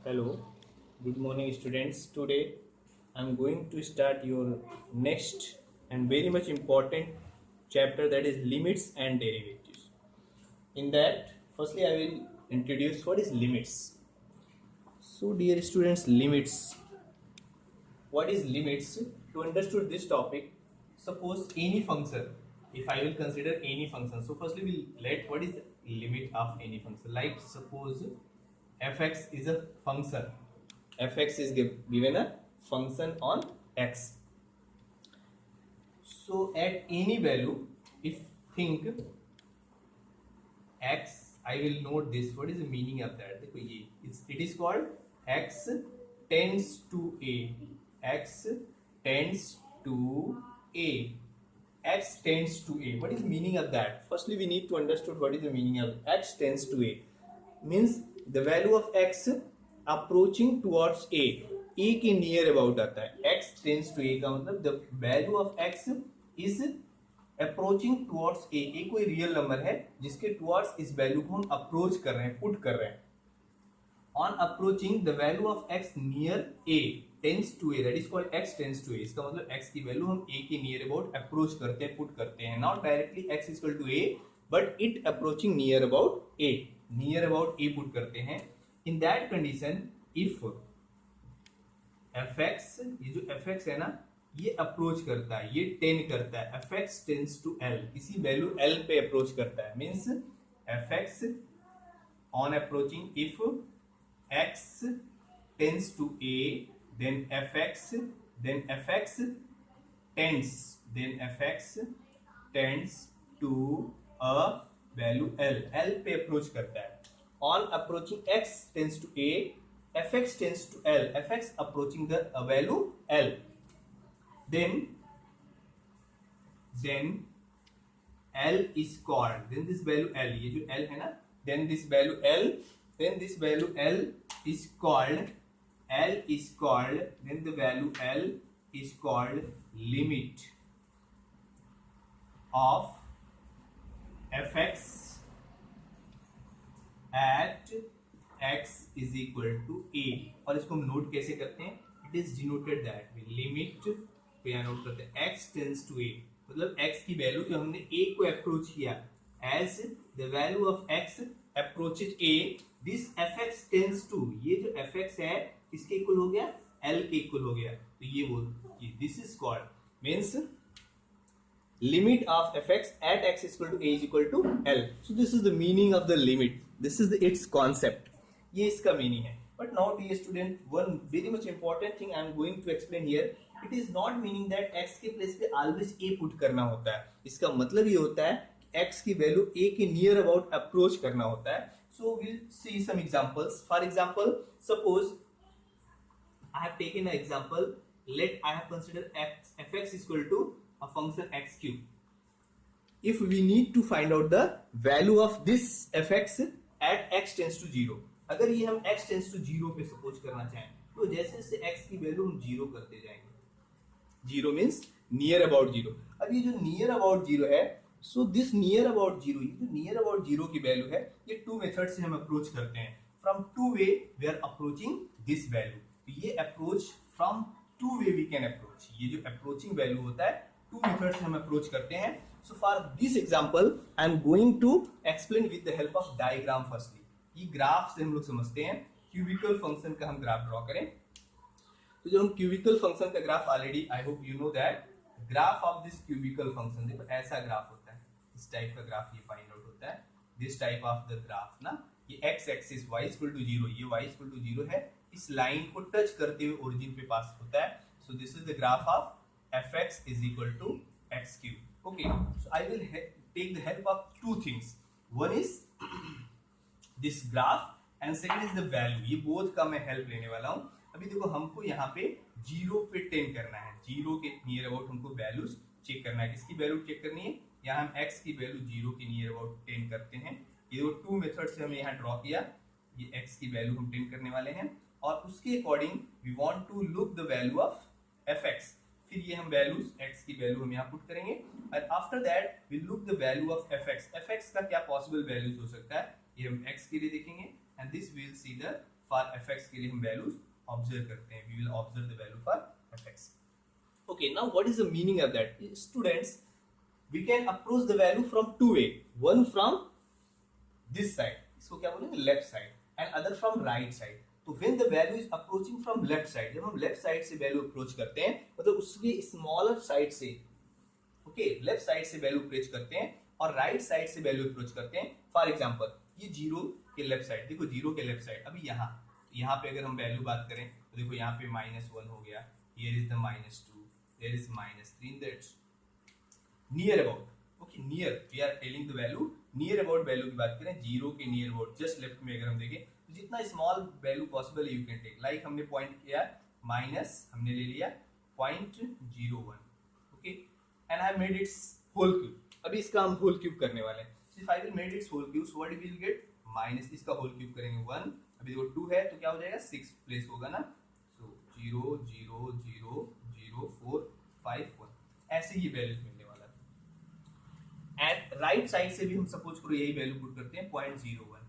Hello, good morning, students. Today I'm going to start your next and very much important chapter, that is limits and derivatives. In that, firstly, I will introduce what is limits. So, dear students, limits. What is limits? To understand this topic, suppose any function. If I will consider any function, so firstly we'll let what is the limit of any function. Like suppose fx is a function. Fx is given a function on x. So at any value, if think x, I will note this. What is the meaning of that? देखो ये it is called x tends to a. X tends to a. X tends to a. What is the meaning of that? Firstly, we need to understand what is the meaning of x tends to a. Means the value of x approaching towards a. A के near about आता है. x tends to a का मतलब the value of x is approaching towards a कोई real number है जिसके towards इस value को हम अप्रोच कर रहे हैं, पुट कर रहे हैं. On approaching the value of x near a tends to a, that is called x tends to a. इसका मतलब एक्स की वैल्यू हम ए के नियर अबाउट अप्रोच करते हैं, पुट करते हैं. Not directly x equal to a but it approaching near about a, near about a put करते हैं. In that condition if f x, ये जो एफ एक्स है ना, ये अप्रोच करता है, ये टेन करता है, f x tends to l, किसी वैल्यू एल पे अप्रोच करता है. Means f x on approaching if x tends to a then fx tends to a value l पे अप्रोच करता है. on approaching x tends to a, fx tends to l, fx approaching the value l, then l is called, then this value l, ये जो l है ना, then this value l is called, then the value L is called limit of fx at x is equal to a. और इसको हम note कैसे करते हैं? It is denoted that way limit पे यहाँ नोट करते हैं x टेंस टू a, मतलब x की वैल्यू जो हमने a को अप्रोच किया, as the value of x approaches a, this fx tends to, ये जो fx है किसके इक्वल हो गया? L के इक्वल हो गया. तो ये बोल, this is called means limit of fx at x is equal to a is equal to L. So this is the meaning of the limit. This is its concept. ये इसका meaning है. But now dear student, one very much important thing I am going to explain here. It is not meaning that x के place पे always a put करना होता है. इसका मतलब ये होता है कि x की वैल्यू a के near about approach करना होता है. So we'll see some examples. For example, suppose I have taken an example. Let I have considered fx is equal to a function x cube. If we need to find out the value of this fx at x tends to 0, अगर ये हम x tends to 0 पे suppose करना चाहें, तो जैसे जैसे x की वैल्यू हम 0 करते जाएंगे. 0 मीन्स नियर अबाउट 0. अब ये जो नियर अबाउट 0 है, सो दिस नियर अबाउट 0, ये जो नियर अबाउट 0 की वैल्यू है, ये टू मेथड से हम अप्रोच करते हैं. From two way we are approaching this value. तो ये approach from two way we can approach, ये जो अप्रोचिंग वैल्यू होता है टू मेथड से हम अप्रोच करते हैं. So for this example I am going to explain with the help of diagram. Firstly ये ग्राफ से हम लोग समझते हैं. क्यूबिकल फंक्शन का हम ग्राफ ड्रॉ करें. तो जब हम क्यूबिकल फंक्शन का graph, already I hope you know that graph of this cubical function, देखो ऐसा ग्राफ होता है, इस टाइप का ग्राफ ये फाइंड आउट होता है. This type of the graph ना, ये x axis y equal to 0, ये y इक्वल टू 0 है, इस लाइन को टच करते हुए ओरिजिन पे पास होता है. So this is the graph of fx is equal to x cube. Okay, so I will take the help of two things. One is this graph and second is the value. ये both का मैं help लेने वाला हूँ. अभी देखो हमको यहाँ पे 0 पे 10 करना है, 0 के नियर अबाउट हमको वैल्यूज चेक करना है. किसकी वैल्यू चेक करनी है? यहाँ हम x की वैल्यू 0 के नियर अबाउट 10 करते हैं. ये वो टू मेथड से हमने यहाँ ड्रॉ किया. ये x की वैल्यू हम 10 करने वाले हैं और उसके according we want to look the value of fx. फिर ये हम वैल्यूज x की वैल्यू हम यहाँ पुट करेंगे और after that we look the value of fx. fx का क्या पॉसिबल वैल्यूज हो सकता है, ये हम x के लिए देखेंगे and this will see the for fx के लिए हम वैल्यूज ऑब्जर्व करते हैं, we will observe the value for fx. Okay, now what is the meaning of that? Students, we can approach the value from two way. One from this side, इसको क्या बोलेंगे, left side, and other from right side. तो when the value is approaching from left side, जब हम left side से value approach करते हैं, मतलब उसके स्मॉलर साइड से, ओके, लेफ्ट साइड से वैल्यू अप्रोच करते हैं और राइट साइड से वैल्यू अप्रोच करते हैं. फॉर एग्जांपल ये जीरो के लेफ्ट साइड, देखो जीरो के लेफ्ट साइड, अभी यहाँ पे अगर हम वैल्यू बात करें तो देखो यहाँ पे -1 हो गया, here is the -2, there is -3, that's near about. Okay, near, we are telling the value near about. Value की बात करें जीरो के नियर अबाउट, जस्ट लेफ्ट में अगर हम देखें तो जितना small value possible you can take. Like हमने पॉइंट किया माइनस, हमने ले लिया 0.01, okay, and I made its whole cube. अभी इसका हम होल क्यूब करने वाले हैं. If I will made its whole cube, so what we will get, minus इसका होल क्यूब करेंगे 1, अभी देखो 2 है तो क्या हो जाएगा, 6 प्लेस होगा ना, सो 0 0 0 0 4 5 1, ऐसे ही वैल्यूज मिलने वाला है. एंड राइट साइड से भी हम सपोज करो यही वैल्यू पुट करते हैं 0.01,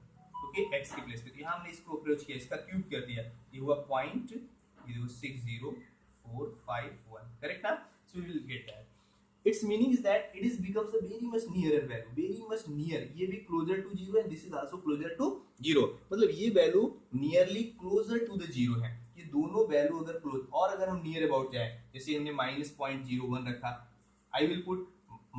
ओके, x के प्लेस पे. तो यहाँ हमने इसको अप्रोच किया, इसका क्यूब कर दिया, ये हुआ 0.60451, करेक्ट ना. So we will get that. Its meaning is that it is becomes a very much nearer value, very much near. ये भी closer to zero and this is also closer to zero. मतलब ये वैल्यू nearly closer to the zero है. ये दोनों value अगर close, और अगर हम नियर अबाउट जाए, जैसे हमने -0.01 रखा, आई विल पुट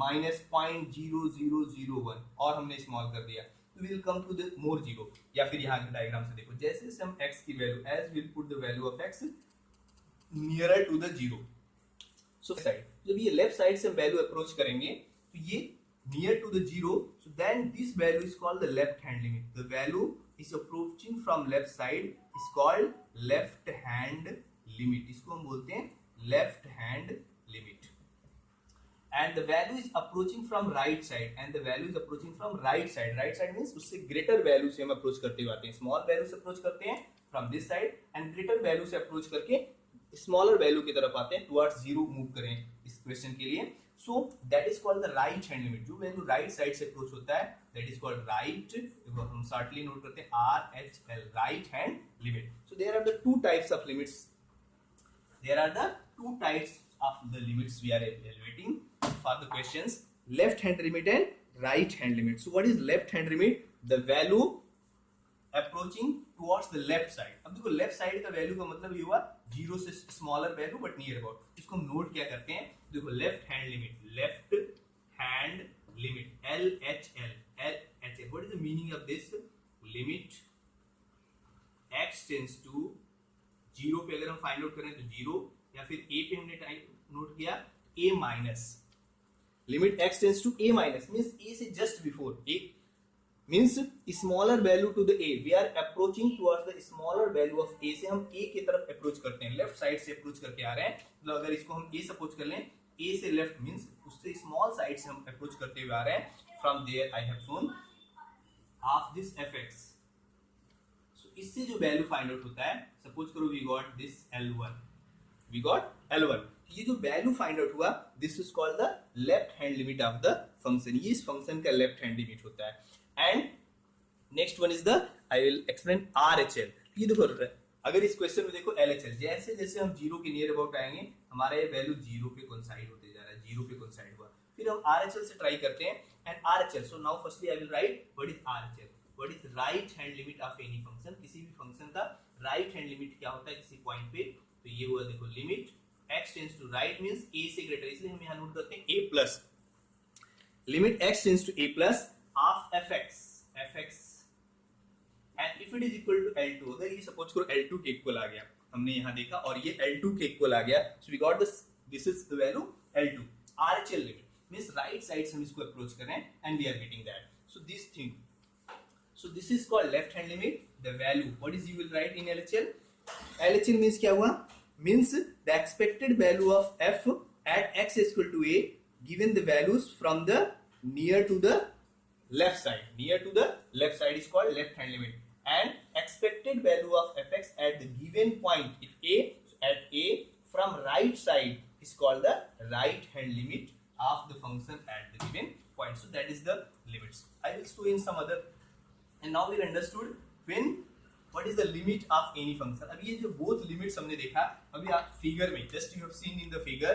-0.0001 और हमने स्मॉल कर दिया, तो will come to the more zero. या फिर यहाँ के डायग्राम से देखो, जैसे जैसे हम x की value, as will put the value of x nearer to the zero. So side, जब ये लेफ्ट साइड से हम वैल्यू अप्रोच करेंगे तो ये near to the zero, so then this value is called the left hand limit. The value is approaching from left side is called left hand limit. इसको हम बोलते हैं left hand limit. And the value is approaching from right side, and the value is approaching from right side. Right side means उससे greater value से हम approach करते हुए आते हैं. स्मॉल वैल्यू से अप्रोच करते हैं from this side and greater value से अप्रोच करके स्मॉलर वैल्यू की तरफ आते हैं, टुवर्ड्स जीरो मूव करें इस क्वेश्चन के लिए. So that is called the right hand limit. जो वैल्यू राइट साइड से अप्रोच होता है दैट इज कॉल्ड राइट, देखो हम शॉर्टली नोट करते हैं RHL, right hand limit. So there are the two types of limits, there are the two types of the limits we are evaluating for the questions, left hand limit and right hand limit. So what is left hand limit? The value approaching towards the left side. अब देखो left side का value का मतलब ये हुआ zero से smaller value but near about. इसको हम नोट क्या करते हैं, देखो left hand limit, left hand limit LHL, LHL. What is the meaning of this limit? x tends to zero पे अगर हम फाइंड आउट करें तो जीरो, या फिर a पे हमने नोट किया a minus. Limit x tends to a minus means a से just before, a means smaller value to the a. We are approaching towards the smaller value of a. से हम a की तरफ approach करते हैं, left side से approach करके आ रहे हैं. तो अगर इसको हम a सपोज कर लें, a से लेफ्ट मींस उससे स्मॉल साइड से हम अप्रोच करते हुए आ रहे हैं. From there I have shown of this fx. So इससे जो वैल्यू फाइंड आउट होता है, सपोज करो we got this L1, we got L1. ये जो वैल्यू फाइंड आउट हुआ, this is called the left hand limit of the function. ये इस फंक्शन का लेफ्ट हैंड लिमिट होता है. And next one is the, I will explain RHL. ये देखो अगर इस क्वेश्चन में देखो LHL, जैसे जैसे हम जीरो के नियर अबाउट आएंगे हमारा ये वैल्यू जीरो पे कोइंसाइड होते जा रहा है, जीरो पे कोइंसाइड हुआ. फिर हम RHL से ट्राई करते हैं and RHL. So now firstly I will write what is RHL, what is right hand limit of any function. किसी भी फंक्शन का राइट हैंड लिमिट क्या होता है किसी पॉइंट पे, तो ये हुआ देखो limit x tends to right means a से ग्रेटर, इसलिए हम यहां नोट करते हैं a plus. Limit x tends to a plus of fx and if it is equal to L2, अगर ये सपोज करो L2 के इक्वल आ गया, हमने यहां देखा और ये L2 के इक्वल आ गया, so we got this is the value L2. RHL limit means right side से हम इसको अप्रोच कर रहे हैं and we are getting that. So this thing, so this is called left hand limit. The value, what is you will write in LHL? LHL means क्या हुआ, means the expected value of f at x is equal to a given the values from the near to the left side. Near to the left side is called left hand limit. And expected value of fx at the given point, if a, at a from right side is called the right hand limit of the function at the given point. So that is the limits. I will show in some other. And now we understood when what is the limit of any function. अभी ये जो both limits हमने देखा अभी आप figure में, just you have seen in the figure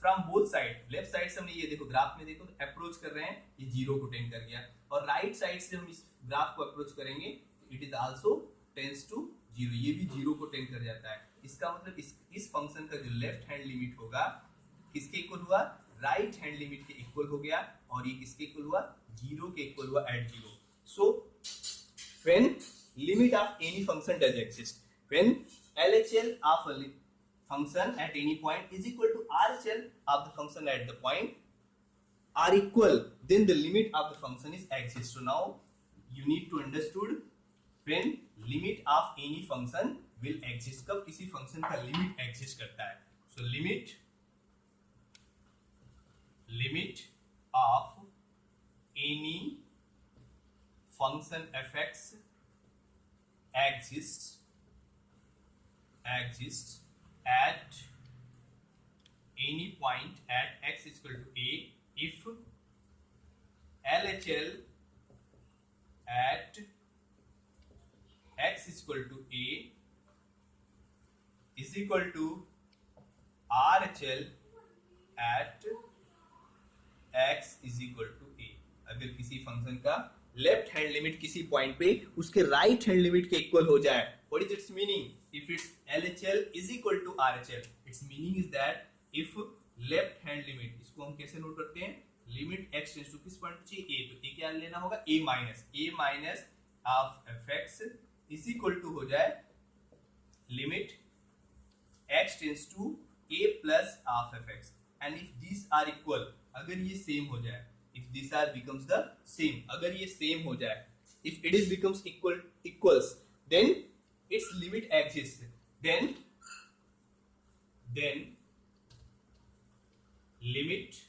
from both side, left side से हमने ये देखो ग्राफ में देखो तो अप्रोच कर रहे हैं, ये जीरो को टेंड कर गया, और राइट साइड से हम इस ग्राफ को अप्रोच करेंगे it is also tends to zero, ये भी जीरो को टेंड कर जाता है। इसका मतलब इस फंक्शन का जो लेफ्ट हैंड लिमिट होगा किसके इक्वल हुआ, राइट हैंड लिमिट के इक्वल हो गया, और ये किसके इक्वल हुआ, जीरो के इक्वल हुआ at zero. So when limit of any function does exist, when LHL of a function at any point is equal to RHL of the function at the point are equal, then the limit of the function is exist. So now you need to understood when limit of any function will exist, कब किसी function का limit exist करता है। So limit of any function fx exists at any point at x is equal to a if LHL at x is equal to a is equal to RHL at x is equal to a। अगर किसी function का left hand limit किसी point पे उसके right hand limit के equal हो जाए, what is its meaning, if its LHL is equal to RHL, its meaning is that if left hand limit, इसको हम कैसे नोट करते हैं, लिमिट x टेंड्स टू किस पॉइंट पे चाहिए, a, तो a क्या लेना होगा, a minus of fx is equal to हो जाए limit x tends to a plus of fx, and if this are equal, अगर ये सेम हो जाए, if these are becomes the same, अगर ये same हो जाए, if it is becomes equals, then its limit exists, then limit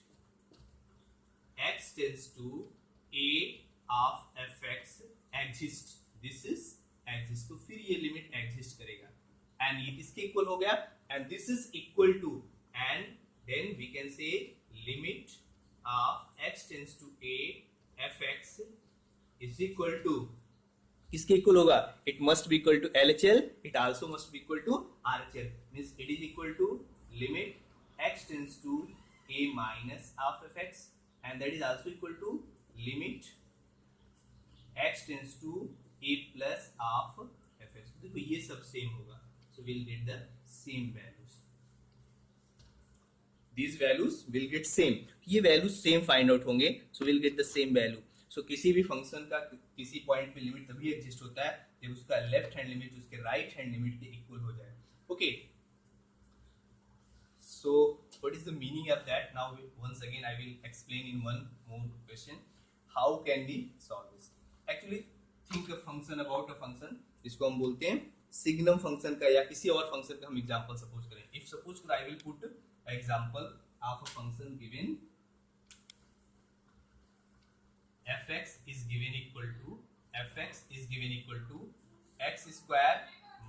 x tends to a of fx exists, this is exists, तो फिर ये लिमिट एग्जिस्ट करेगा, एंड ये किसके इक्वल हो गया, and this is equal to, and then we can say limit of x tends to a fx is equal to, किसके equal होगा, it must be equal to LHL, it also must be equal to RHL, means it is equal to limit x tends to a minus of fx, and that is also equal to limit x tends to a plus of fx। देखो ये सब same होगा, so we'll get the same values, these values will get same, ये values same find out होंगे, so we'll get the same value। so किसी भी function का किसी पॉइंट पे लिमिट तभी एग्जिस्ट होता है जब उसका लेफ्ट हैंड लिमिट उसके राइट हैंड लिमिट के इक्वल हो जाए। Okay, so what is the meaning of that, now once again I will explain in one more question how can we solve this। actually think a function about a function, इसको हम बोलते हैं signum function का, या किसी और function का हम एग्जांपल सपोज करें, if suppose I will put example of a function given fx is given equal to x square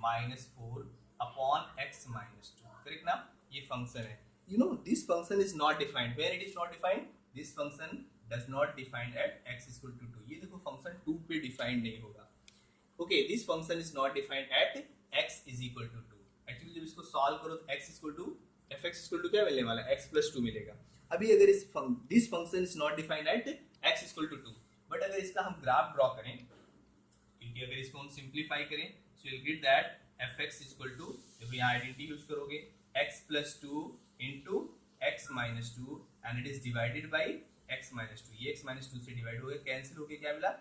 minus 4 upon x minus 2, correct ना, ये फंक्शन है, you know this function is not defined, where it is not defined, this function does not define at x is equal to 2, ये देखो function 2 पे defined नहीं होगा। okay, this function is not defined at x is equal to 2, actually जब इसको solve करो तो x is equal to fx equal to क्या मिलने वाला है, x प्लस 2 मिलेगा। अभी अगर this function is not defined at x equal to 2, but अगर इसका हम ग्राफ ड्रॉ करें, क्योंकि अगर इसको हम सिंप्लीफाई करें so you will get that fx equal to, देखो यहाँ आइडेंटिटी यूज करोगे x plus 2 into x minus 2 and it is divided by x minus 2, ये x माइनस 2 से डिवाइड हो गया, कैंसिल होके क्या मिला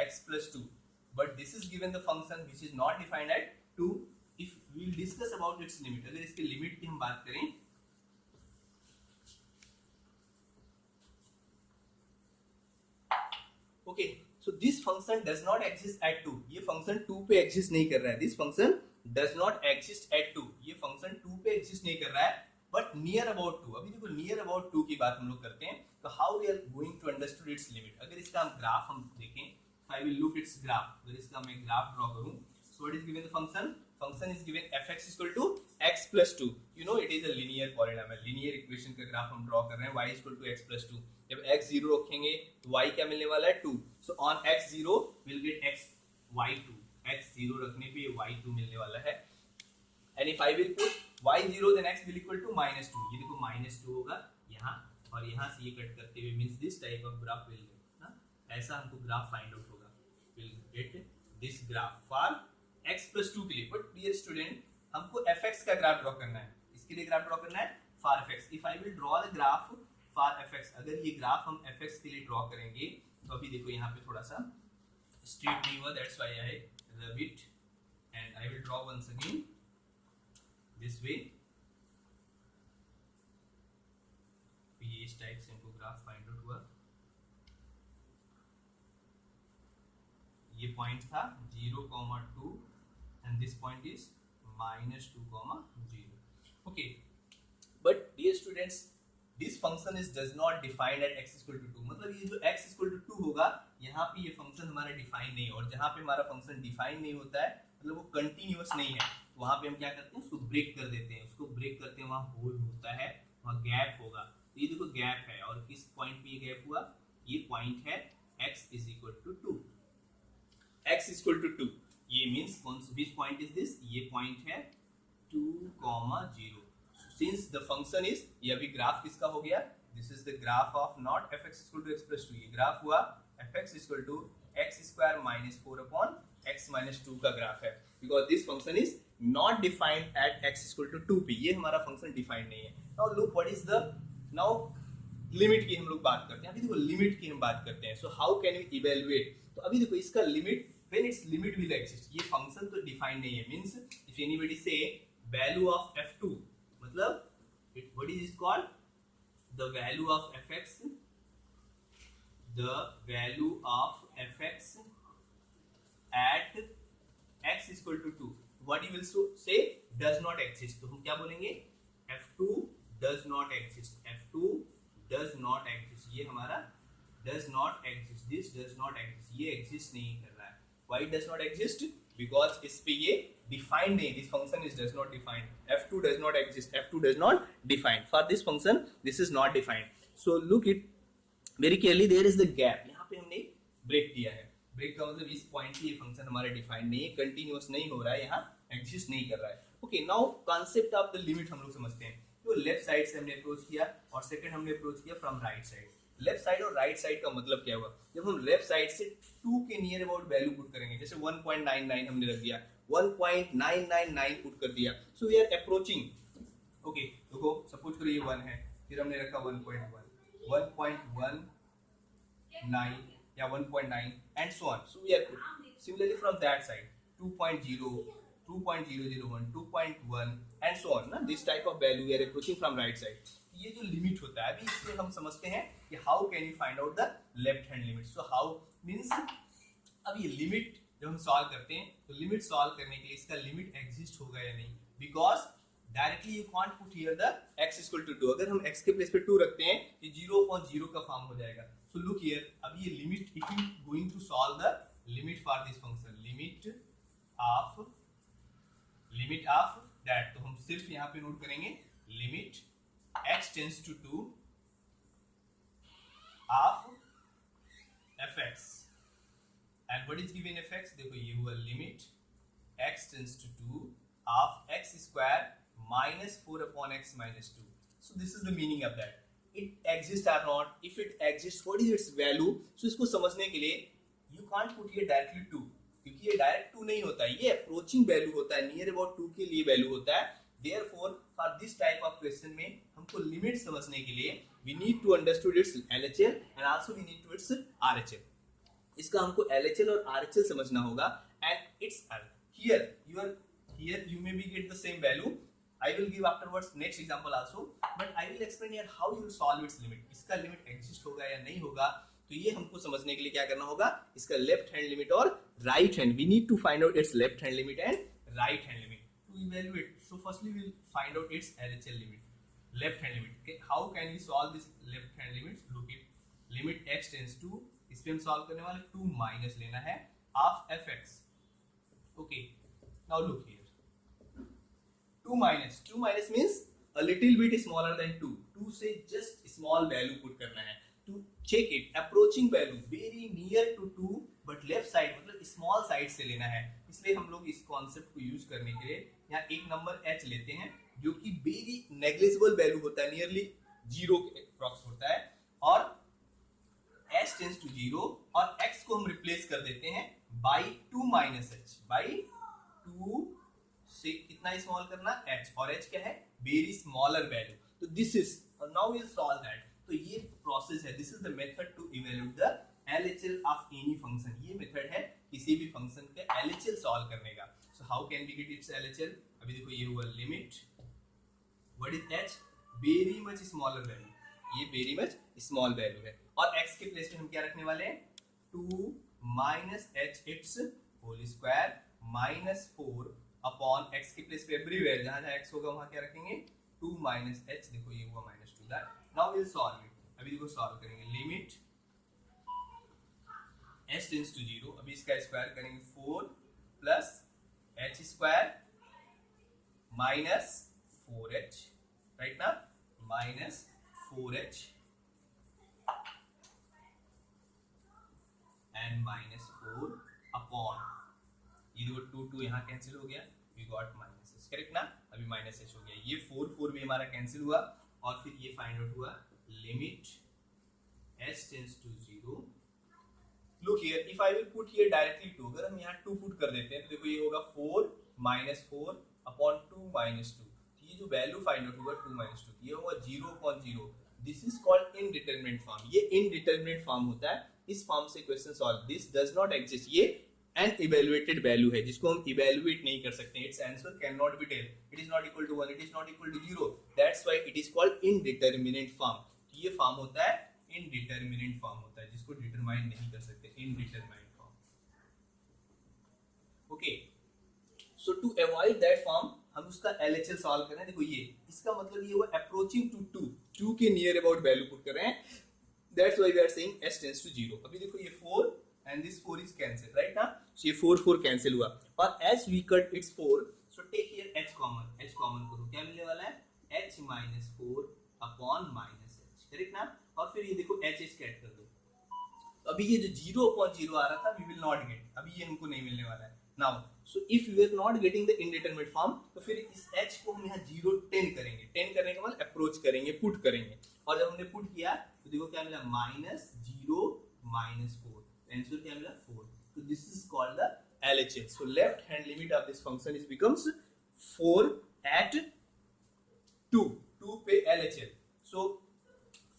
x plus 2, but this is given the function which is not defined eight 2। if we will discuss about its limit, अगर इसके limit की हम बात करें, okay, so this function does not exist eight 2, ये फंक्शन 2 पे एग्जिस्ट नहीं कर रहा है, this function does not exist eight 2, ये फंक्शन 2 पे एग्जिस्ट नहीं कर रहा है, बट नियर अबाउट 2। अभी देखो नियर अबाउट 2 की बात हम लोग करते हैं, तो how we are going to understood its limit. अगर इसका हम ग्राफ हम देखें, I will look its graph, अगर इसका मैं ग्राफ ड्रॉ करूं, so what is given the function is given fx equal to x plus 2, you know it is a linear polynomial, linear equation का ग्राफ हम draw कर रहे हैं, y equal to x plus 2, जब x 0 रखेंगे तो y क्या मिलने वाला है 2, so on x 0 will get x y 2, x0 रखने पे ये y2 मिलने वाला है। And if I will put y0 then x will equal to -2, ये देखो -2 होगा यहाँ, और यहाँ से ये कट करते हुए means this type of graph will get ना, ऐसा हमको ग्राफ फाइंड आउट होगा, will get this graph for x+2 के लिए। बट डियर स्टूडेंट हमको fx का ग्राफ ड्रॉ करना है, इसके लिए ग्राफ ड्रॉ करना है for fx। If I will draw the graph for fx, अगर ये ग्राफ हम fx के लिए ड्रॉ करेंगे तो अभी देखो यहाँ पे थोड़ा सा स्ट्रेट नहीं हुआ, that's why I rub it and I will draw once again this way. ये इस टाइप से हमको ग्राफ फाइंड आउट हुआ, ये पॉइंट था 0,2 and this point is -2,0। Okay, but dear students this function is does not defined at x equal to 2, मतलब ये जो x इक्वल टू 2 होगा यहाँ पे ये फंक्शन हमारा डिफाइन नहीं है, और जहाँ पे हमारा फंक्शन डिफाइन नहीं होता है मतलब वो कंटिन्यूअस नहीं है, तो वहाँ पे हम क्या करते हैं उसको ब्रेक कर देते हैं, उसको ब्रेक करते हैं, वहाँ होल होता है, वहाँ गैप होगा, तो ये देखो गैप है, और किस पॉइंट पे ये गैप हुआ, ये पॉइंट है x is equal to 2, x is equal to 2, ये मींस कौन सा विच पॉइंट इज दिस, ये पॉइंट है 2,0। सिंस द फंक्शन इज, ये अभी ग्राफ किसका हो गया, this is the graph of not fx equal to x+2, ये ग्राफ हुआ fx equal to x² - 4 upon x - 2 का ग्राफ है, because this function is not defined at x equal to 2 पे, ये हमारा फंक्शन डिफाइंड नहीं है। Now look what is the, now limit की हम लोग बात करते हैं, अभी देखो लिमिट की हम बात करते हैं, so how can we evaluate, तो अभी देखो इसका limit when its limit will exist, ये फंक्शन तो डिफाइंड नहीं है, means if anybody say value of f2, मतलब what is called the value of fx, the value of fx at x is equal to 2, what you will say does not exist, तो हम क्या बोलेंगे f2 does not exist, f2 does not exist, ये हमारा does not exist, this does not exist, ये exist नहीं कर रहा है, why it does not exist, because इस पे ये defined नहीं, this function is does not define, f2 does not exist, f2 does not define, for this function this is not defined, so look it very clearly, there is the gap, यहाँ पे हमने break दिया है, break का मतलब इस point पे ये फंक्शन हमारा डिफाइंड नहीं है, कंटिन्यूअस नहीं हो रहा है, यहाँ एग्जिस्ट नहीं कर रहा है। Okay, now concept of the limit हम लोग समझते हैं, तो लेफ्ट साइड से हमने अप्रोच किया और सेकंड हमने अप्रोच किया from right side. Left side और राइट साइड का मतलब क्या हुआ, जब हम लेफ्ट साइड से 2 के नियर अबाउट वैल्यू पुट करेंगे, जैसे 1.99 हमने रख दिया, 1.999 पुट कर दिया, so we are approaching, okay देखो सपोज करो ये 1 है, फिर हमने रखा 1.1, 1.19 या 1.9 and so on, so we are similarly from that side 2.0, 2.001, 2.1 and so on ना, this type of value we are approaching from right side. ये जो लिमिट होता है, अभी इसमें हम समझते हैं कि how can you find out the left hand limit, so how means अब ये लिमिट जब हम सॉल्व करते हैं तो लिमिट सॉल्व करने के लिए इसका लिमिट एग्जिस्ट होगा या नहीं, because directly you can't put here the x equal to 2, अगर हम x के प्लेस पे 2 रखते हैं ये 0.0 का फॉर्म हो जाएगा, सो लुक हियर, अब ये limit if you going to solve the limit for this function, limit of that, तो हम सिर्फ यहाँ पे नोट करेंगे limit x tends to 2 of fx, and what is given fx, देखो ये हुआ limit x tends to 2 of x square minus 4 upon x minus 2, so this is the meaning of that, it exists or not, if it exists what is its value, so इसको समझने के लिए you can't put here directly 2, क्योंकि ये direct 2 नहीं होता है, ये अप्रोचिंग वैल्यू होता है, नियर अबाउट 2 के लिए वैल्यू होता है, therefore for this type of question में हमको लिमिट समझने के लिए we need to understand its LHL and also we need to its RHL, इसका हमको LHL और RHL समझना होगा, and it's here you may be get the same value, I will give afterwards next example also, but I will explain here how you will solve its limit, इसका limit exist होगा या नहीं होगा, तो ये हमको समझने के लिए क्या करना होगा, इसका लेफ्ट हैंड लिमिट और right hand, we need to find out its left hand limit and right hand limit to evaluate. So firstly we'll find out its LHL limit, left hand limit. Okay, how can we solve this left hand limit, look it limit x tends to, इस पे हम solve करने वाले 2 minus लेना है of fx, okay now look here 2 minus means a little bit smaller than 2 से just small value put करना है, to check it approaching value very near to 2 but left side मतलब small side से लेना है, इसलिए हम लोग इस कॉन्सेप्ट को यूज करने के लिए यहाँ एक नंबर h लेते हैं जो कि वेरी नेग्लिजिबल वैल्यू होता है, नियरली जीरो के अप्रॉक्स होता है, और h टेंड्स टू जीरो, और x को हम रिप्लेस कर देते हैं बाई 2 माइनस h, बाई 2 से कितना स्मॉल करना h, और h क्या है वेरी स्मॉलर वैल्यू। तो this is, now we will solve that. तो ये प्रोसेस है, this is the method to evaluate the LHL of any function. ये मेथड है किसी भी फंक्शन के LHL सॉल्व करने का। So how can we get its LHL? अभी देखो ये हुआ limit, what is h? Very much smaller value, ये वेरी मच स्मॉल वैल्यू है, और x के प्लेस में हम क्या रखने वाले हैं 2 minus h its whole square minus 4 upon x के प्लेस पे एवरीवेयर जहां जहां x होगा वहां क्या रखेंगे 2 माइनस h, देखो ये हुआ minus 2 that. Now we will solve it. अभी देखो सॉल्व करेंगे, limit h tends to zero, अभी इसका स्क्वायर करेंगे 4 plus h square minus 4h, right ना, minus 4h and minus 4 upon, ये देखो 2 यहाँ कैंसिल हो गया, we got minus h, correct ना, अभी माइनस h हो गया, ये 4 भी हमारा कैंसिल हुआ, और फिर ये फाइंड आउट हुआ limit h tends to zero. Look here, if I will put here directly 2, अगर हम यहाँ 2 पुट कर देते हैं तो देखो ये होगा 4 माइनस 4 अपॉन 2 माइनस 2, ये जो वैल्यू फाइंड आउट होगा 2 माइनस 2, ये होगा 0 upon 0। This is called indeterminate form, ये इनडिटरमिनेट फॉर्म होता है, इस फॉर्म से question solve, this does not exist, ये एन इवैल्यूएटेड वैल्यू है जिसको हम इवैल्यूएट नहीं कर सकते, its answer can not be tell, it is not equal to 1, it is not equal to 0, that's why it is called indeterminate form. ये form होता है इनडिटरमिनेट फॉर्म होता है, जिसको डिटरमाइन नहीं कर सकते, indetermine form. Okay, so to avoid that form हम उसका LHL सॉल्व कर रहे हैं, देखो ये इसका मतलब ये हुआ अप्रोचिंग टू 2 के नियर अबाउट वैल्यू पुट कर रहे हैं, that's why we are saying h tends to 0। अभी देखो ये 4 and this 4 is cancel, right ना, सो ये 4 कैंसिल हुआ, और as we cut its 4, so take here h common करो, क्या मिलने वाला है h minus 4 upon minus h, correct ना, और फिर ये देखो h कैट कर दो, तो अभी ये जो 0 अपॉन 0 आ रहा था वी विल नॉट गेट, अभी ये हमको नहीं मिलने वाला है। Now so if we are not getting the indeterminate form, तो फिर इस h को हम यहाँ 0 10 करेंगे, 10 करने के बाद अप्रोच करेंगे, पुट करेंगे, और जब हमने पुट किया तो देखो क्या मिला माइनस 0 माइनस 4, आंसर क्या मिला 4। तो this is called the LHL। So left hand limit of this function is becomes 4 at 2 पे LHL। So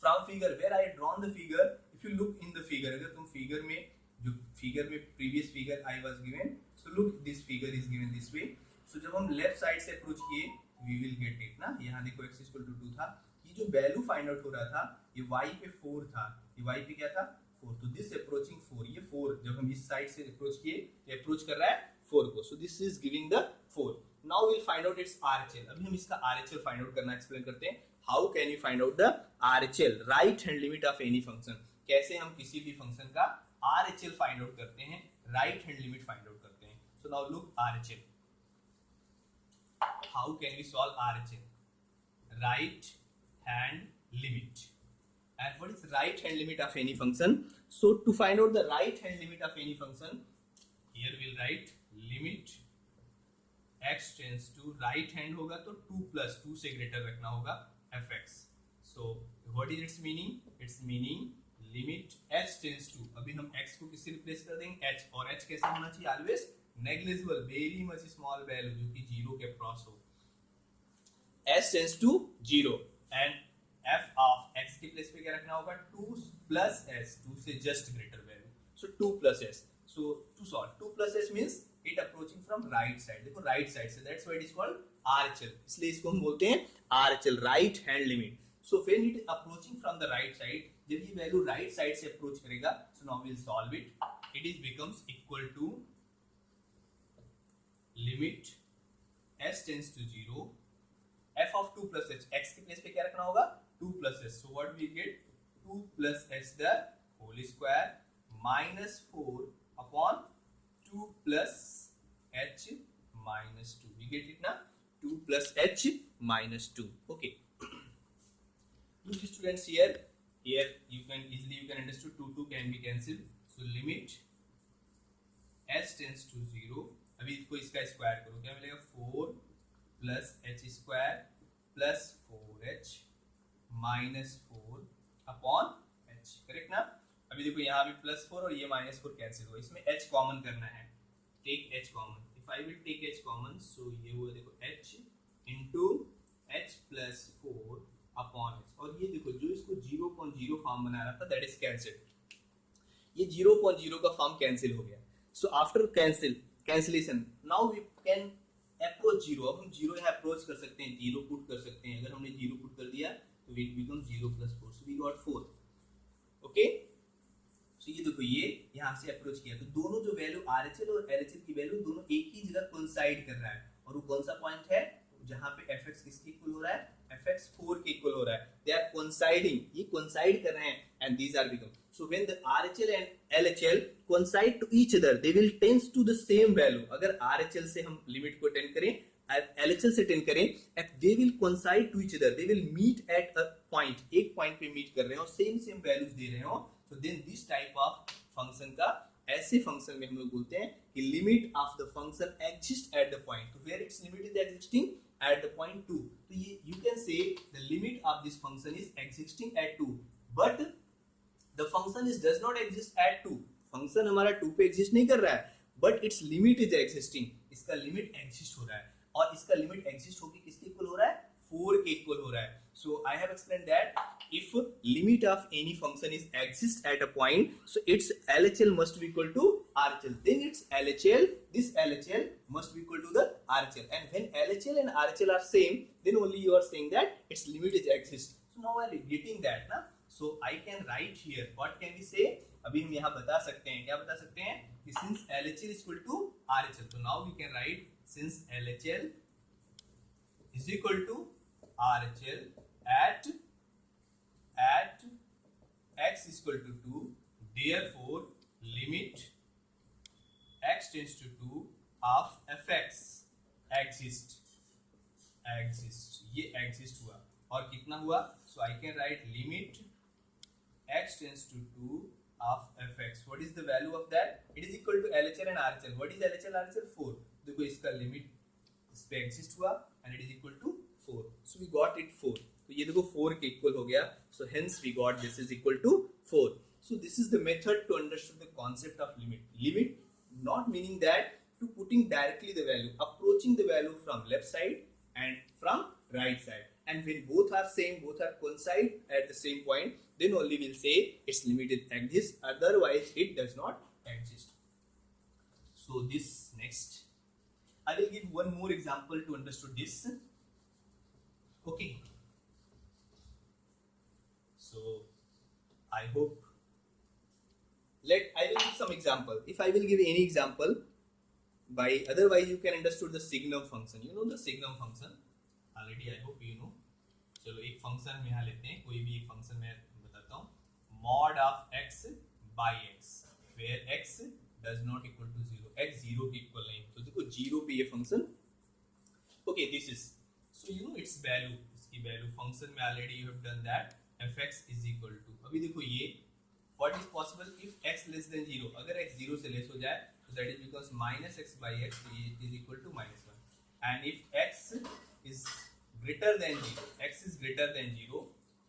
from figure where I drawn the figure, if you look in the figure, अगर तुम figure में, जो figure में previous figure I was given, so look this figure is given this way. सो जब हम left side से approach किए वी विल गेट इट ना, यहाँ देखो x इक्वल टू 2 था, ये जो वैल्यू फाइंड आउट हो रहा था ये y पे 4 था, ये y पे क्या था 4, तो दिस अप्रोचिंग 4, ये 4 जब हम इस साइड से अप्रोच किए तो अप्रोच कर रहा है 4 को, so this is giving the 4। Now will find out it's RHL, अभी हम इसका RHL फाइंड आउट करना एक्सप्लेन करते हैं। How can you find out the RHL, right hand limit of any function, कैसे हम किसी भी फंक्शन का RHL फाइंड आउट करते हैं, right hand limit find out करते हैं। So now look RHL, how can we solve RHL, right hand limit, and what is right hand limit of any function? So to find out the right hand limit of any function, here we'll write limit x tends to right hand होगा तो 2 plus 2 से greater रखना होगा fx। So what is its meaning? Its meaning limit h tends to, अभी हम x को किससे replace कर देंगे h, और h कैसा होना चाहिए always negligible, very much small value जो कि 0 के क्रॉस हो, h tends to 0 and f of x के प्लेस पे क्या रखना होगा 2 plus s, 2 से just greater value, so 2 plus s। so to solve 2 plus s means it approaching from right side, देखो right side से, that's why it is called RHL, इसलिए इसको हम बोलते हैं RHL, right hand limit। so when it is approaching from the right side, जब ये value right side से approach करेगा, so now we'll solve it, it is becomes equal to limit s tends to 0 f of 2 plus h, x के place पे क्या रखना होगा 2 plus s, so what we get 2 plus h the whole square minus 4 upon 2 plus h minus 2, we get it now, 2 plus h minus 2। okay, look students, here you can easily understood 2 can be cancelled, so limit s tends to 0 अभी इसको इसका square करो, क्या मिलेगा 4 plus H square plus 4h minus 4 upon H, correct ना। अभी देखो यहाँ भी +4 और ये -4 कैंसिल हो, इसमें h कॉमन करना है, take h common, if I will take h common so ये हुआ देखो h into h plus 4 upon h, और ये देखो जो इसको 0.0 फॉर्म बना रहा था दैट इज कैंसिल, ये 0.0 का फॉर्म कैंसिल हो गया। So after cancellation now we can approach 0, अब हम 0 यहाँ अप्रोच कर सकते हैं, 0 पुट कर सकते हैं, अगर हमने 0 पुट कर दिया तो it become 0 plus 4, so we got 4, okay. So ये देखो ये यहाँ से अप्रोच किया तो दोनों जो वैल्यू RHL और LHL की वैल्यू दोनों एक ही जगह कोइंसाइड कर रहा है, और वो कौन सा पॉइंट है जहाँ पे fx किसके इक्वल हो रहा है, fx 4 के इक्वल हो रहा है, दे आर कोइंसाइडिंग, ये कोइंसाइड कर रहे हैं and these are become, so when the RHL and LHL coincide to each other they will tends to the same value, अगर RHL से हम लिमिट को टेंड करें LHL से टेंड करें, they will coincide to each other, they will meet at a point, एक point पे meet कर रहे हो, सेम वैल्यूज दे रहे हो, तो then this type of function का, ऐसे फंक्शन में हम लोग बोलते हैं कि limit of the function exist at the point, तो where its limit is existing at the point 2, तो ये you can say the limit of this function is existing at 2, but the function is does not exist eight 2, function हमारा 2 पे exist नहीं कर रहा है, but it's limit is existing, इसका limit exist हो रहा है, और इसका लिमिट एग्जिस्ट होकर किसके इक्वल हो रहा है, 4 के इक्वल हो रहा है। So I have explained that if limit of any function is exist at a point, so its LHL must be equal to RHL, then its LHL, this LHL must be equal to the RHL, and when LHL and RHL are same, then only you are saying that its limit is exist. So now I am getting that ना, so I can write here, what can we say, अभी हम यहाँ बता सकते हैं, क्या बता सकते हैं कि since LHL is equal to RHL, so now we can write since LHL is equal to RHL at x is equal to 2, therefore limit x tends to 2 of fx exist, ये exist हुआ, और कितना हुआ, so I can write limit x tends to 2 of fx, what is the value of that, it is equal to LHL and RHL, what is LHL RHL 4, देखो इसका limit इस पे exist हुआ and it is equal to 4, so we got it 4, तो ये देखो 4 के equal हो गया, so hence we got this is equal to 4. So this is the method to understand the concept of limit. Limit not meaning that to putting directly the value, approaching the value from left side and from right side, and when both are same, both are coincide at the same point, then only we'll say its limit exists, otherwise it does not exist. So this next I will give one more example to understand this, okay. So I hope I will give some example. If I will give any example, by otherwise you can understand the signum function. You know the signum function already. I hope you know. चलो एक function हम यहाँ लेते हैं, कोई भी एक function मैं बताता हूँ, mod of x by x, where x does not equal to 0, x 0 के इक्वल नहीं, तो देखो 0 पे ये function, okay this is, so you know its value, इसकी वैल्यू फंक्शन में already you have done that, fx is equal to, अभी देखो ये what is possible if x less than 0, अगर x 0 से लेस हो जाए तो that is because minus x by x is equal to -1, and if x is greater than 0, x is greater than 0,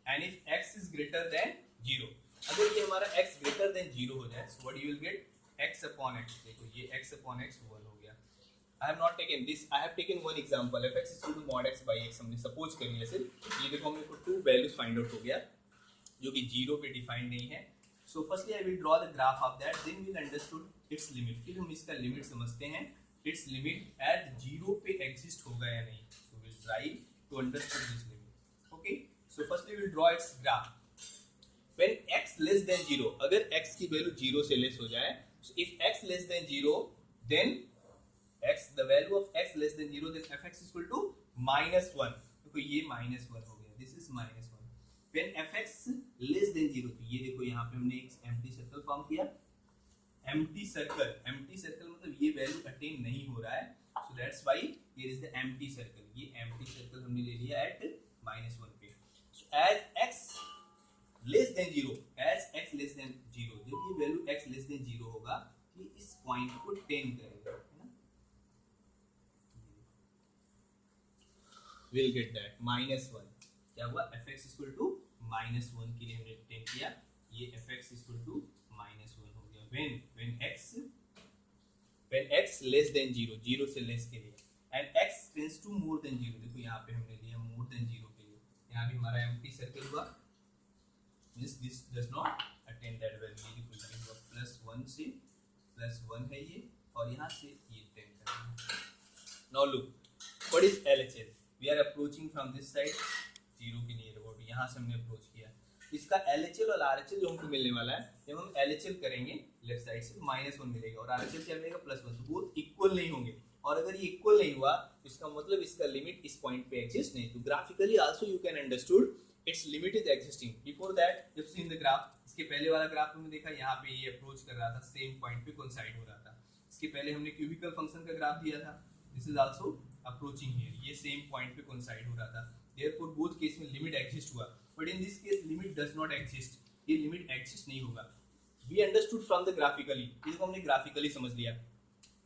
and if x is greater than 0, अगर ये हमारा x greater than 0 हो जाए, so what you will get x upon x, देखो ये x upon x 1 हो गया। I have not taken this, I have taken one example, fx is equal to mod x by x हमने suppose कर लिया सिर्फ, ये देखो हमने को 2 वैल्यूज फाइंड आउट हो गया जो कि 0 पे डिफाइंड नहीं है। So firstly I will draw the graph of that, then we will understood its limit, फिर हम इसका लिमिट समझते हैं, इट्स लिमिट एट 0 पे एग्जिस्ट होगा या नहीं, so will try to understood this limit, okay. So firstly we will draw its graph, when x less than 0, अगर x की वैल्यू 0 से लेस हो जाए, so if x less than 0 then x, the value of x less than 0, then fx is equal to -1, तो ये -1 हो गया, this is -1, when fx less than 0, तो ये देखो यहाँ पे हमने एक empty circle फॉर्म किया, empty circle मतलब ये वैल्यू अटेन नहीं हो रहा है, so that's why here is the empty circle, ये empty circle हमने ले लिया at -1 पे, so as x less than 0, जब ये वैल्यू x less than 0 होगा, ये इस पॉइंट को टेन करेगा, है ना, विल गेट दैट -1। क्या हुआ, fx इक्वल टू -1 के लिए हमने obtain किया, ये fx इक्वल टू -1 हो गया when x लेस देन 0, 0 से लेस के लिए, and x tends to more than 0। देखो यहाँ पे हमने लिया मोर देन 0 के लिए, यहाँ भी हमारा एम्प्टी सर्कल हुआ, this does not attain that value। ये देखो ये हुआ +1 से +1 है ये, और यहाँ से ये 10 करना है। Now look, what is LHL? We are approaching from this side 0 के नियर अबाउट, यहाँ से हमने अप्रोच किया। इसका LHL और RHL जो हमको मिलने वाला है, जब हम LHL करेंगे लेफ्ट साइड से -1 मिलेगा, और RHL क्या मिलेगा +1, तो बोथ इक्वल नहीं होंगे, और अगर ये इक्वल नहीं हुआ इसका मतलब इसका लिमिट इस पॉइंट पे एग्जिस्ट नहीं। तो graphically also you can understood its limit is existing. Before that जब सीन द ग्राफ, इसके पहले वाला ग्राफ हमने देखा यहाँ पे ये अप्रोच कर रहा था, सेम पॉइंट पे कोइंसाइड हो रहा था। इसके पहले हमने क्यूबिकल फंक्शन का ग्राफ दिया था, this is also approaching here, ये सेम पॉइंट पे कोइंसाइड हो रहा था, देयरफॉर बोथ केस में लिमिट एग्जिस्ट हुआ। But in this case limit does not exist, ये लिमिट एग्जिस्ट नहीं होगा। We understood from the graphically, इसको हमने ग्राफिकली समझ लिया।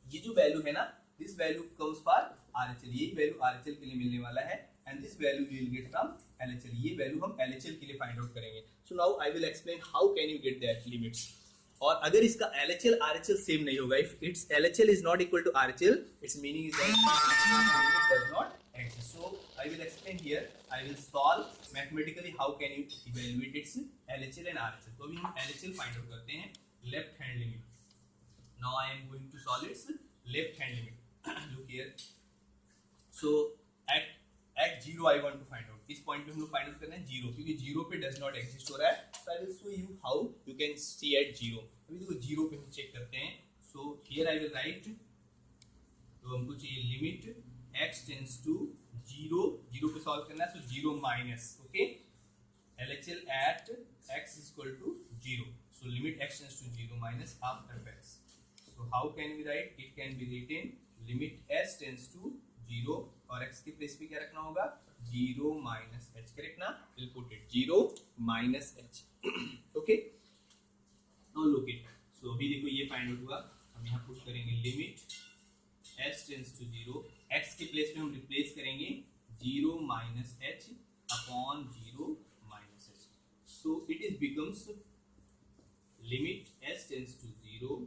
ये जो वैल्यू है ना, this value comes for RHL, ये वैल्यू RHL के लिए मिलने वाला है, and this value we will get from LHL, ये वैल्यू हम LHL के लिए फाइंड आउट करेंगे। So now I will explain how can you get that limits. और अगर इसका LHL RHL सेम नहीं होगा, if its LHL is not equal to RHL, its meaning is that does not exist। So I will explain here, I will solve mathematically how can you evaluate its LHL and RHL। तो अभी हम LHL find out करते हैं, left hand limit. Now I am going to solve its left hand limit। Look here, so at 0 I want to find out, इस point पे हम लोग find out करना है 0, क्योंकि 0 पे डज नॉट एग्जिस्ट हो रहा है। So I will show you how you can see at 0। अभी देखो 0 पे हम चेक करते हैं, so here I will write, तो हमको चाहिए लिमिट x टेंड्स टू 0, 0 पे सॉल्व करना है, so 0 minus, okay, LHL at x is equal to 0, so limit x tends to 0 minus half fx। so how can we write, it can be written limit s tends to 0, और x के place पे क्या रखना होगा, 0 minus h, correct ना, we'll put it 0 minus h। okay, now look it, so अभी देखो ये फाइंड आउट हुआ, हम यहाँ पुट करेंगे limit s tends to 0, x के प्लेस पे हम रिप्लेस करेंगे 0 minus h upon 0 minus h, so it is becomes limit s tends to 0।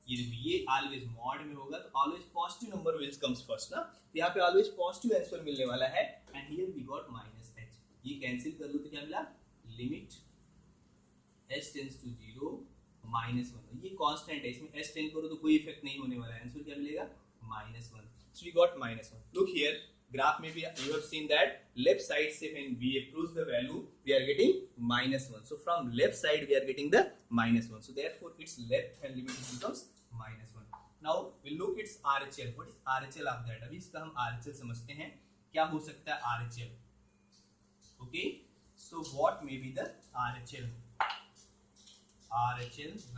ये ऑलवेज मॉड में होगा, तो always positive number will comes first ना, तो यहाँ पे ऑलवेज पॉजिटिव आंसर मिलने वाला है, and here we got -h। ये कैंसिल कर लो तो क्या मिला, लिमिट s टेंड्स टू 0 -1, ये कांस्टेंट है, इसमें s टेंड करो तो कोई इफेक्ट नहीं होने वाला है, आंसर क्या मिलेगा -1। so we got -1। look here, graph में भी you have seen that left side से when we approach the value we are getting -1, so from left side we are getting the -1, so therefore its left hand limit becomes -1। now we look its RHL, what is RHL of that, अभी इसका हम RHL समझते हैं, क्या हो सकता है RHL। okay, so what may be the RHL,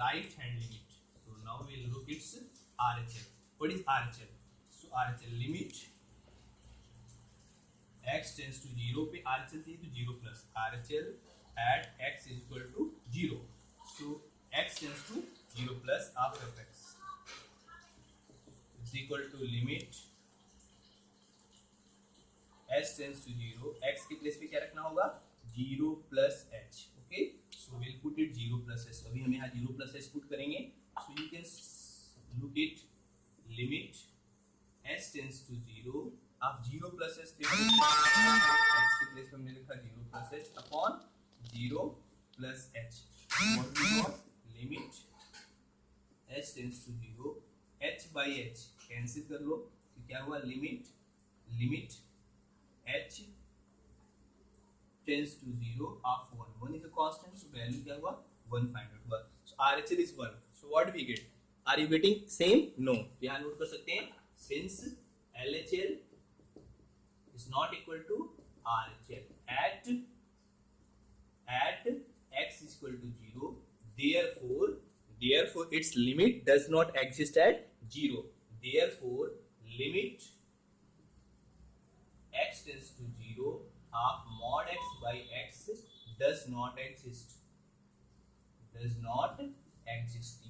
right hand limit। so now we'll look its RHL, what is RHL, so RHL limit x tends to 0 पे RHL थी तो 0 plus RHL at x is equal to 0, so x tends to 0 plus half of x is equal to limit s tends to 0, x के place पे क्या रखना होगा 0 plus h। okay, so we'll put it 0 plus h, अभी हम यहाँ 0 plus h put करेंगे, so you can look it limit s tends to 0, आप 0 plus h x के प्लेस पे हमने लिखा 0 plus h upon 0 plus h, what we got, limit s tends to 0, h by h cancel कर लो, तो क्या हुआ, limit h tends to 0 of 1, 1 is a constant, so value क्या हुआ 1 फाइंड आउट हुआ, so RHL is 1, so what we get, are you getting same, no, यहाँ note कर सकते हैं, since LHL is not equal to RHL at x is equal to 0, therefore its limit does not exist at 0, therefore limit x tends to 0 of mod x by x does not exist,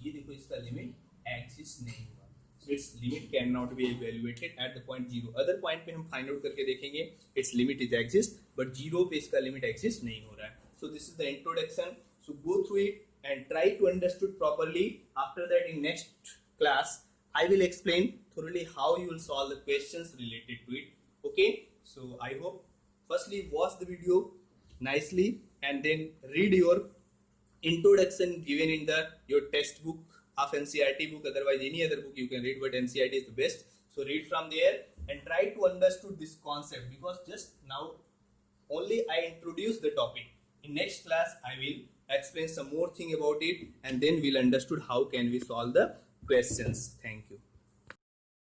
ये देखो इसका limit exist नहीं हुआ, so its limit cannot be evaluated at the point 0. Other point पे हम find out करके देखेंगे its limit is exist, but 0 पे इसका लिमिट एग्जिस्ट नहीं हो रहा है. So this is the introduction. So go through it and try to understood properly. After that, in next class, I will explain thoroughly how you will solve the questions related to it. Okay. So I hope firstly watch the video nicely and then read your introduction given in the your textbook of NCERT book. Otherwise any other book you can read, but NCERT is the best. So read from there and try to understood this concept, because just now only I introduce the topic. In next class I will explain some more thing about it, and then we'll understood how can we solve the questions. Thank you.